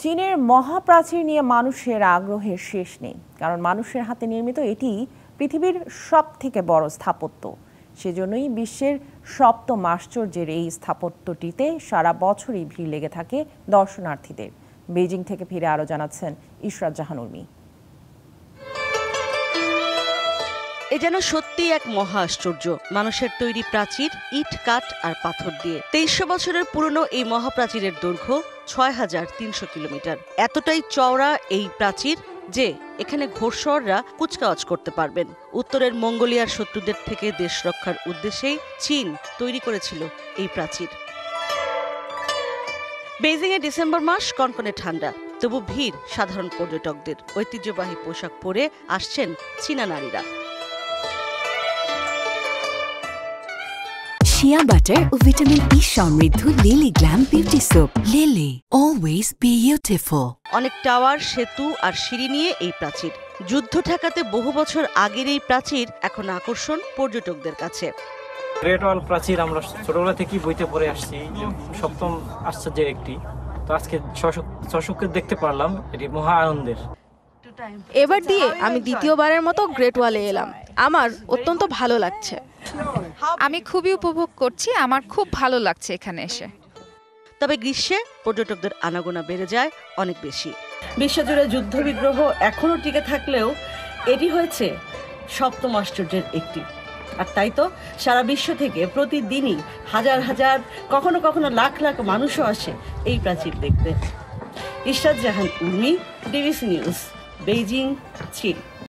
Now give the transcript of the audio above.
চীনের মহাপ্রাচীর নিয়ে মানুষের আগ্রহের শেষ নেই, কারণ মানুষের হাতে নির্মিত এটি পৃথিবীর সবথেকে বড় স্থাপত্য। সেজন্যই বিশ্বের সপ্তম আশ্চর্যের এই স্থাপত্যটিতে সারা বছরই ভিড় লেগে থাকে দর্শনার্থীদের। বেজিং থেকে ফিরে আরও জানাচ্ছেন ইশরাত জাহান উর্মি। এ যেন সত্যি এক মহা আশ্চর্য। মানুষের তৈরি প্রাচীর, ইট, কাঠ আর পাথর দিয়ে 2300 বছরের পুরনো এই মহাপ্রাচীরের দৈর্ঘ্য 6300 কিলোমিটার। এতটাই চওড়া এই প্রাচীর যে এখানে ঘোড়সওয়াররা কুচকাওয়াজ করতে পারবেন। উত্তরের মঙ্গোলিয়ার শত্রুদের থেকে দেশ রক্ষার উদ্দেশ্যেই চীন তৈরি করেছিল এই প্রাচীর। বেইজিংয়ে ডিসেম্বর মাস, কনকনে ঠান্ডা, তবু ভিড় সাধারণ পর্যটকদের। ঐতিহ্যবাহী পোশাক পরে আসছেন চীনা নারীরা। শিয়া বাটার ও ভিটামিন ই সমৃদ্ধ lily glam beauty soap. Lily, always beautiful. অনেক টাওয়ার, সেতু আর সিঁড়ি নিয়ে এই প্রাচীর। যুদ্ধ ঠেকাতে বহু বছর আগের এই প্রাচীর এখন আকর্ষণ পর্যটকদের কাছে। গ্রেট ওয়াল প্রাচীর আমরা ছোটবেলা থেকেই বইতে পড়ে আসছি, সপ্তম আশ্চর্যের একটি। তো আজকে সশক্কে দেখতে পারলাম, এটি মহা আনন্দের। এবার দিয়ে আমি দ্বিতীয়বারের মতো গ্রেট ওয়ালে এলাম। আমার অত্যন্ত ভালো লাগছে। আমি খুবই উপভোগ করছি, আমার খুব ভালো লাগছে এখানে এসে। তবে গ্রীষ্মে পর্যটকদের আনাগোনা বেড়ে যায় অনেক বেশি। বিশ্বজুড়ে যুদ্ধবিগ্রহ এখনো টিকে থাকলেও এটি হয়েছে সপ্তম আশ্চর্যের একটি। আর তাই তো সারা বিশ্ব থেকে প্রতিদিনই হাজার হাজার, কখনো কখনো লাখ লাখ মানুষও আসে এই প্রাচীর দেখতে। ইশরাত জাহান উর্মি, ডিবিসি নিউজ, বেইজিং, চীন।